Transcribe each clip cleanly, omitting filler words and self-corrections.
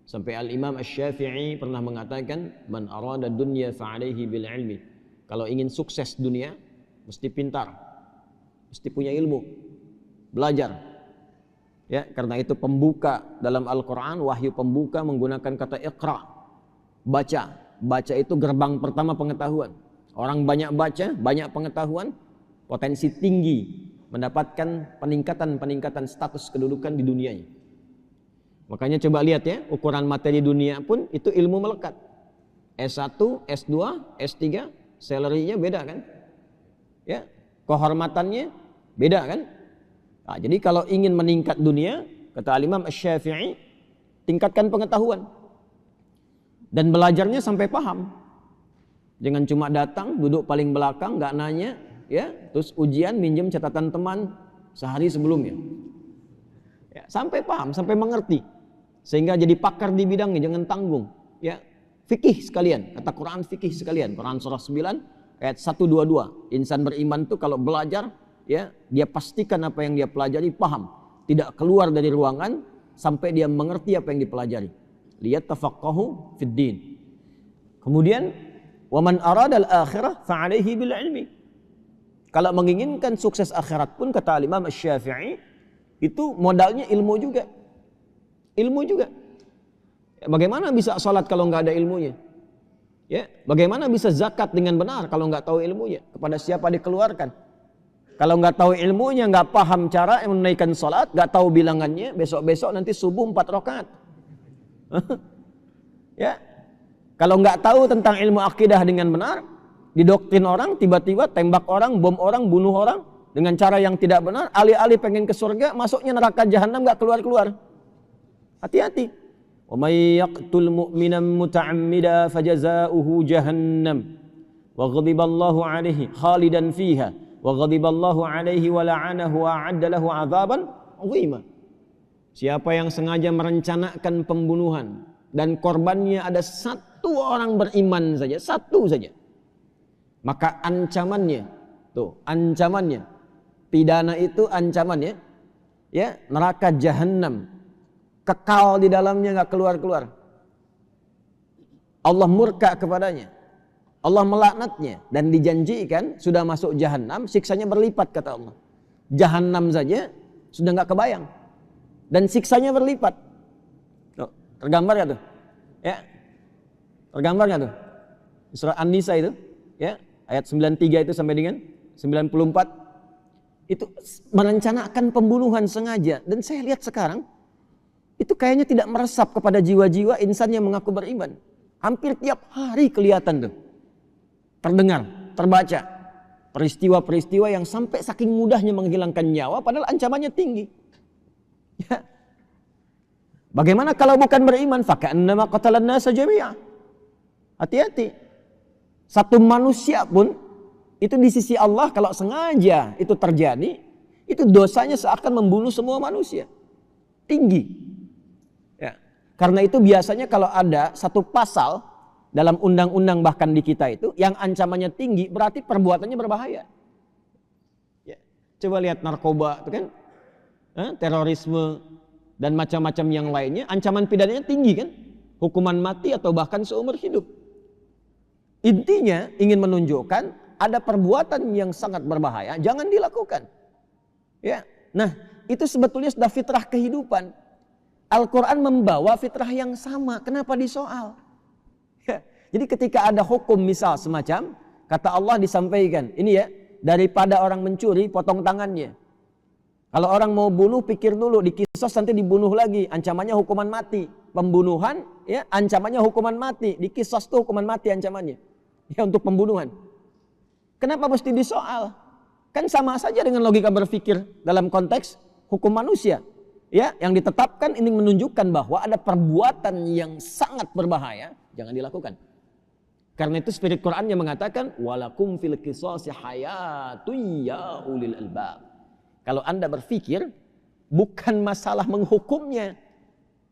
Sampai Al-Imam Asy-Syafi'i pernah mengatakan, man arada dunya fa'alaihi bil ilmi. Kalau ingin sukses dunia, mesti pintar, mesti punya ilmu, belajar. Ya, karena itu pembuka dalam Al-Quran, wahyu pembuka menggunakan kata iqra, baca. Baca itu gerbang pertama pengetahuan. Orang banyak baca, banyak pengetahuan, potensi tinggi mendapatkan peningkatan status kedudukan di dunianya. Makanya coba lihat ya, ukuran materi dunia pun itu ilmu melekat. S1, S2, S3, salary-nya beda kan? Ya, kehormatannya beda kan? Nah, jadi kalau ingin meningkat dunia, kata Imam Asy-Syafi'i, tingkatkan pengetahuan dan belajarnya sampai paham. Jangan cuma datang, duduk paling belakang, nggak nanya, ya, terus ujian minjem catatan teman sehari sebelumnya. Ya, sampai paham, sampai mengerti, sehingga jadi pakar di bidangnya, jangan tanggung. Ya, fikih sekalian, kata Quran fikih sekalian. Quran surah 9 ayat 122. Insan beriman itu kalau belajar, ya, dia pastikan apa yang dia pelajari paham, tidak keluar dari ruangan sampai dia mengerti apa yang dipelajari. Lihat tafaqahu fid din. Kemudian waman aradal akhirah fa'alaihi bil ilmi. Kalau menginginkan sukses akhirat pun, kata Imam Asy-Syafi'i, itu modalnya ilmu juga. Ilmu juga. Bagaimana bisa sholat kalau nggak ada ilmunya? Ya, bagaimana bisa zakat dengan benar kalau nggak tahu ilmunya? Kepada siapa dikeluarkan? Kalau nggak tahu ilmunya, nggak paham cara menunaikan sholat, nggak tahu bilangannya, besok-besok nanti subuh 4 rakaat. Ya, kalau nggak tahu tentang ilmu akidah dengan benar, didoktrin orang, tiba-tiba tembak orang, bom orang, bunuh orang dengan cara yang tidak benar, alih-alih pengen ke surga, masuknya neraka jahanam, nggak keluar-keluar. Hati-hati. Wa may yaqtul mu'minan muta'ammida fajaza'uhu jahannam wa ghadiballahu 'alaihi khalidan fiha wa ghadiballahu 'alaihi wa la'anahu wa 'adda lahu 'adzaban 'azima. Siapa yang sengaja merencanakan pembunuhan dan korbannya ada satu orang beriman saja, satu saja, maka ancamannya, tuh ancamannya, pidana itu ancamannya, ya, neraka jahanam, kekal di dalamnya, nggak keluar-keluar. Allah murka kepadanya, Allah melaknatnya, dan dijanjikan sudah masuk jahanam, siksanya berlipat, kata Allah. Jahanam saja sudah nggak kebayang, dan siksanya berlipat. Tuh, tergambar nggak tuh? Ya, tergambar nggak tuh? Surah An-Nisa itu, ya, ayat 93 itu sampai dengan 94, itu merencanakan pembunuhan sengaja. Dan saya lihat sekarang itu kayaknya tidak meresap kepada jiwa-jiwa insan yang mengaku beriman. Hampir tiap hari kelihatan tuh, terdengar, terbaca peristiwa-peristiwa yang sampai saking mudahnya menghilangkan nyawa padahal ancamannya tinggi. Ya. Bagaimana kalau bukan beriman? Faka'annama qatalan nasa jami'a. Hati-hati. Satu manusia pun itu di sisi Allah kalau sengaja itu terjadi, itu dosanya seakan membunuh semua manusia. Tinggi. Karena itu biasanya kalau ada satu pasal dalam undang-undang bahkan di kita itu yang ancamannya tinggi, berarti perbuatannya berbahaya. Ya. Coba lihat narkoba itu kan, terorisme dan macam-macam yang lainnya, ancaman pidananya tinggi kan, hukuman mati atau bahkan seumur hidup. Intinya ingin menunjukkan ada perbuatan yang sangat berbahaya, jangan dilakukan. Ya. Nah, itu sebetulnya sudah fitrah kehidupan. Al-Quran membawa fitrah yang sama, kenapa disoal? Ya. Jadi ketika ada hukum misal semacam, kata Allah disampaikan, ini ya, daripada orang mencuri, potong tangannya. Kalau orang mau bunuh, pikir dulu, dikisos nanti dibunuh lagi, ancamannya hukuman mati. Pembunuhan, ya, ancamannya hukuman mati, dikisos tuh hukuman mati ancamannya. Ya, untuk pembunuhan. Kenapa mesti disoal? Kan sama saja dengan logika berpikir dalam konteks hukum manusia. Ya, yang ditetapkan ini menunjukkan bahwa ada perbuatan yang sangat berbahaya, jangan dilakukan. Karena itu spirit Quran yang mengatakan walakum fil qisasi hayatun ya ulil albab. Kalau Anda berpikir bukan masalah menghukumnya,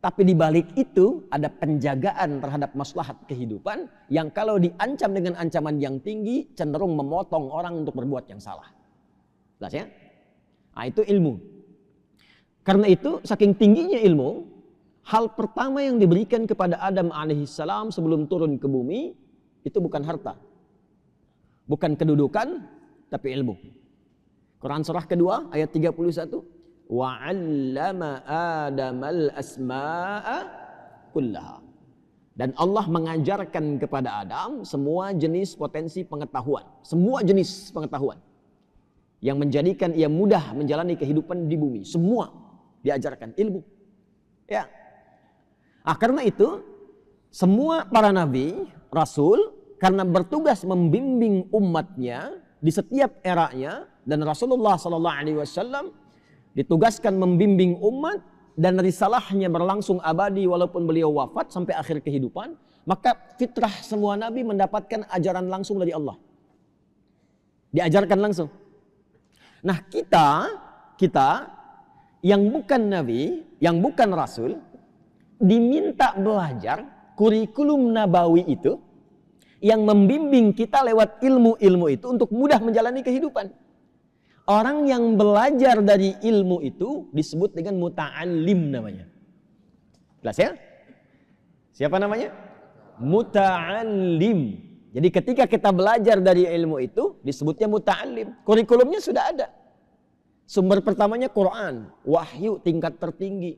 tapi di balik itu ada penjagaan terhadap maslahat kehidupan yang kalau diancam dengan ancaman yang tinggi cenderung memotong orang untuk berbuat yang salah. Jelas ya? Nah, itu ilmu. Karena itu saking tingginya ilmu, hal pertama yang diberikan kepada Adam alaihissalam sebelum turun ke bumi itu bukan harta, bukan kedudukan, tapi ilmu. Quran surah kedua ayat 31, wa 'allama Adamal asma'a kullaha. Dan Allah mengajarkan kepada Adam semua jenis potensi pengetahuan, semua jenis pengetahuan yang menjadikan ia mudah menjalani kehidupan di bumi. Semua diajarkan ilmu. Ya. Karena itu semua para nabi, rasul, karena bertugas membimbing umatnya di setiap eranya, dan Rasulullah SAW ditugaskan membimbing umat, dan risalahnya berlangsung abadi walaupun beliau wafat sampai akhir kehidupan, maka fitrah semua nabi mendapatkan ajaran langsung dari Allah. Diajarkan langsung. Nah, kita yang bukan nabi, yang bukan rasul, diminta belajar kurikulum nabawi itu yang membimbing kita lewat ilmu-ilmu itu untuk mudah menjalani kehidupan. Orang yang belajar dari ilmu itu disebut dengan muta'allim namanya. Jelas ya? Siapa namanya? Muta'allim. Jadi ketika kita belajar dari ilmu itu disebutnya muta'allim. Kurikulumnya sudah ada. Sumber pertamanya Quran, wahyu tingkat tertinggi.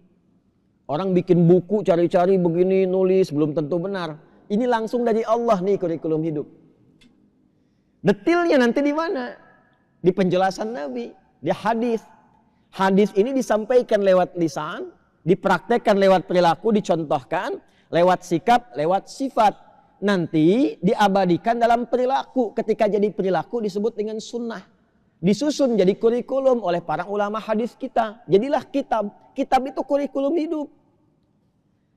Orang bikin buku cari-cari begini, nulis belum tentu benar. Ini langsung dari Allah nih kurikulum hidup. Detailnya nanti di mana? Di penjelasan Nabi, di hadis. Hadis ini disampaikan lewat lisan, dipraktekkan lewat perilaku, dicontohkan lewat sikap, lewat sifat. Nanti diabadikan dalam perilaku. Ketika jadi perilaku disebut dengan sunnah. Disusun jadi kurikulum oleh para ulama hadis kita. Jadilah kitab. Kitab itu kurikulum hidup.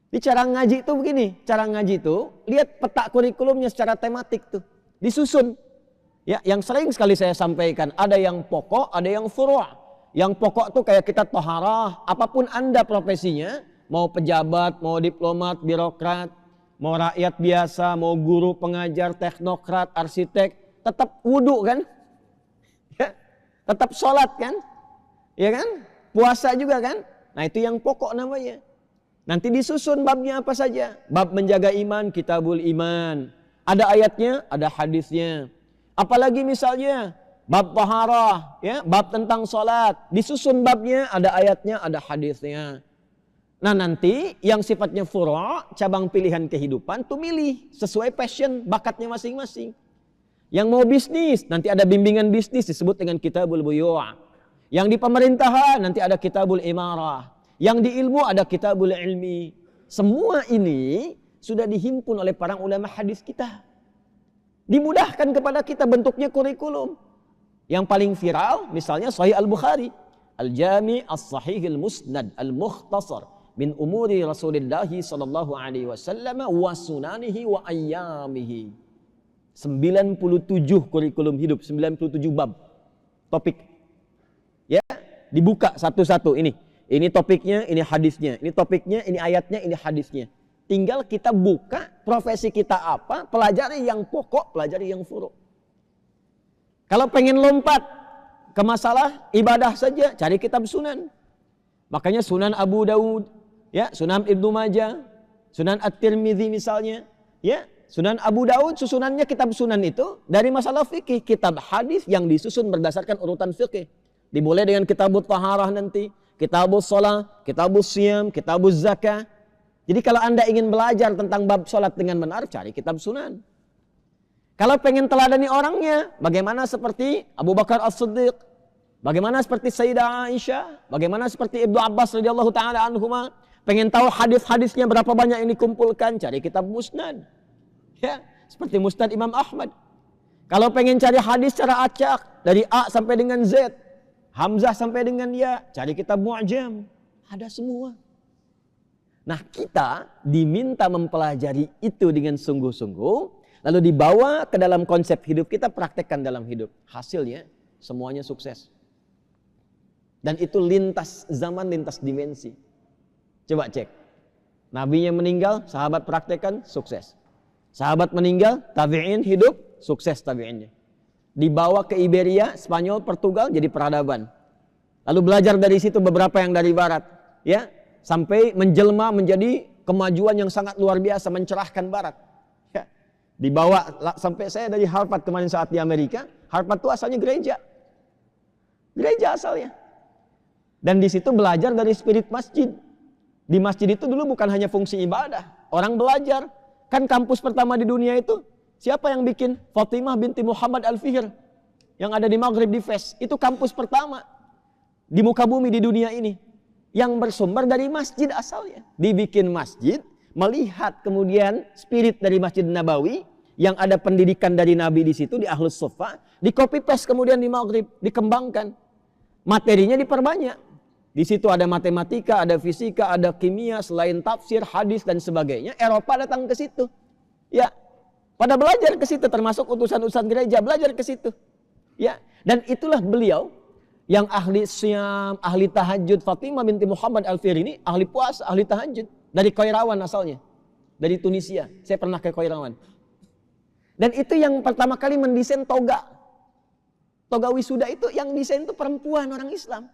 Di cara ngaji itu begini, cara ngaji itu lihat peta kurikulumnya secara tematik tuh, disusun. Ya, yang sering sekali saya sampaikan, ada yang pokok, ada yang furu'. Yang pokok tuh kayak kita toharah, apapun Anda profesinya, mau pejabat, mau diplomat, birokrat, mau rakyat biasa, mau guru, pengajar, teknokrat, arsitek, tetap wudu kan? Ya, tetap sholat kan? Ya kan? Puasa juga kan? Nah, itu yang pokok namanya. Nanti disusun babnya apa saja. Bab menjaga iman, kitabul iman. Ada ayatnya, ada hadisnya. Apalagi misalnya bab taharah, ya, bab tentang sholat, disusun babnya, ada ayatnya, ada hadisnya. Nah, nanti yang sifatnya furu', cabang pilihan kehidupan, tuh milih sesuai passion, bakatnya masing-masing. Yang mau bisnis, nanti ada bimbingan bisnis disebut dengan kitabul buyu'. Yang di pemerintahan nanti ada kitabul imarah. Yang di ilmu ada kitabul ilmi. Semua ini sudah dihimpun oleh para ulama hadis kita. Dimudahkan kepada kita, bentuknya kurikulum. Yang paling viral misalnya Sahih Al-Bukhari, Al-Jami' As-Sahih Al-Musnad Al-Mukhtasar min umuri Rasulullah sallallahu alaihi wasallam wa sunanihi wa ayyamihi. 97 kurikulum hidup, 97 bab. Topik. Ya, dibuka satu-satu ini. Ini topiknya, ini hadisnya. Ini topiknya, ini ayatnya, ini hadisnya. Tinggal kita buka profesi kita apa, pelajari yang pokok, pelajari yang furu'. Kalau pengen lompat ke masalah ibadah saja, cari kitab sunan. Makanya Sunan Abu Daud, ya, Sunan Ibnu Majah, Sunan At-Tirmidzi misalnya, ya, Sunan Abu Daud susunannya kitab sunan itu dari masalah fikih, kitab hadis yang disusun berdasarkan urutan fikih. Dimulai dengan kitabut taharah nanti, kitabus shalah, kitabus siyam, kitabuz zakah. Jadi kalau Anda ingin belajar tentang bab sholat dengan benar, cari kitab sunan. Kalau pengen teladani orangnya, bagaimana seperti Abu Bakar As-Siddiq, bagaimana seperti Sayyidah Aisyah, bagaimana seperti Ibnu Abbas radhiyallahu taala anhuma, pengen tahu hadis-hadisnya berapa banyak yang dikumpulkan, cari kitab musnad. Ya, seperti Musnad Imam Ahmad. Kalau pengen cari hadis secara acak dari A sampai dengan Z, Hamzah sampai dengan Ya, cari kitab Mu'jam. Ada semua. Nah, kita diminta mempelajari itu dengan sungguh-sungguh, lalu dibawa ke dalam konsep hidup kita, praktekkan dalam hidup. Hasilnya semuanya sukses. Dan itu lintas zaman, lintas dimensi. Coba cek. Nabinya meninggal, sahabat praktekkan, sukses. Sahabat meninggal, tabi'in hidup, sukses tabi'innya. Dibawa ke Iberia, Spanyol, Portugal, jadi peradaban. Lalu belajar dari situ beberapa yang dari barat. Ya, sampai menjelma menjadi kemajuan yang sangat luar biasa, mencerahkan barat. Ya. Dibawa sampai saya dari Harvard kemarin saat di Amerika. Harvard itu asalnya gereja. Gereja asalnya. Dan di situ belajar dari spirit masjid. Di masjid itu dulu bukan hanya fungsi ibadah, orang belajar. Kan kampus pertama di dunia itu siapa yang bikin? Fatimah binti Muhammad Al-Fihr yang ada di Maghrib di Fes. Itu kampus pertama di muka bumi di dunia ini yang bersumber dari masjid asalnya. Dibikin masjid, melihat kemudian spirit dari Masjid Nabawi yang ada pendidikan dari Nabi di situ, di Ahlus Suffah, di copy paste kemudian di Maghrib, dikembangkan. Materinya diperbanyak. Di situ ada matematika, ada fisika, ada kimia, selain tafsir, hadis dan sebagainya. Eropa datang ke situ. Ya, pada belajar ke situ, termasuk utusan-utusan gereja belajar ke situ. Ya, dan itulah beliau yang ahli syam, ahli tahajud. Fatimah binti Muhammad Al-Fihr ini ahli puasa, ahli tahajud. Dari Qairawan asalnya. Dari Tunisia. Saya pernah ke Qairawan. Dan itu yang pertama kali mendesain toga. Toga wisuda itu yang desain itu perempuan orang Islam.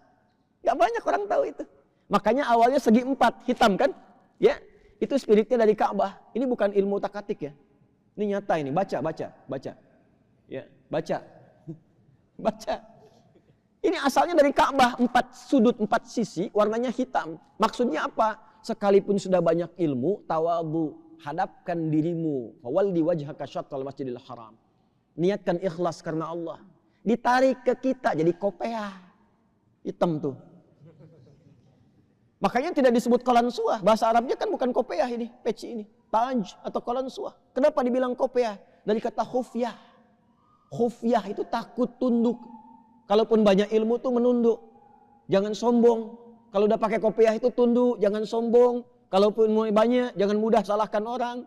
Gak banyak orang tahu itu. Makanya awalnya segi 4, hitam kan? Ya, itu spiritnya dari Ka'bah. Ini bukan ilmu takatik ya. Ini nyata ini, baca. Ya, baca. Baca. Ini asalnya dari Ka'bah, 4 sudut, 4 sisi, warnanya hitam. Maksudnya apa? Sekalipun sudah banyak ilmu, tawadhu, hadapkan dirimu. Fawalli wajhaka syatral masjidil haram. Niatkan ikhlas karena Allah. Ditarik ke kita jadi kopiah. Hitam tuh. Makanya tidak disebut qalansuah. Bahasa Arabnya kan bukan kopiah ini, peci ini. Taj atau qalansuah. Kenapa dibilang kopiah? Dari kata khufyah. Khufyah itu takut tunduk. Kalaupun banyak ilmu tuh menunduk. Jangan sombong. Kalau udah pakai kopiah itu tunduk, jangan sombong. Kalaupun mulai banyak, jangan mudah salahkan orang.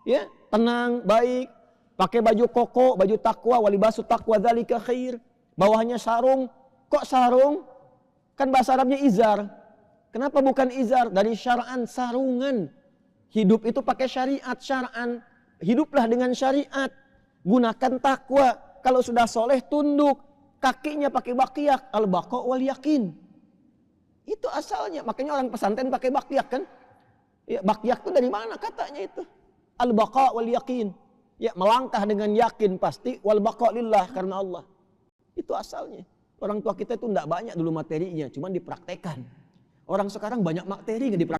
Ya, tenang, baik. Pakai baju koko, baju takwa, walibasu takwa dzalika khair. Bawahnya sarung. Kok sarung? Kan bahasa Arabnya izar. Kenapa bukan izar? Dari syar'an, sarungan. Hidup itu pakai syariat, syar'an. Hiduplah dengan syariat. Gunakan takwa. Kalau sudah soleh, tunduk. Kakinya pakai baqiyak. Al-baqa wal yakin. Itu asalnya. Makanya orang pesantren pakai baqiyak kan? Ya, baqiyak itu dari mana katanya itu? Al-baqa wal yakin. Ya, melangkah dengan yakin pasti. Wal baqa lillah, karena Allah. Itu asalnya. Orang tua kita itu tidak banyak dulu materinya, cuman dipraktekan. Orang sekarang banyak materi nggak dipraktekan.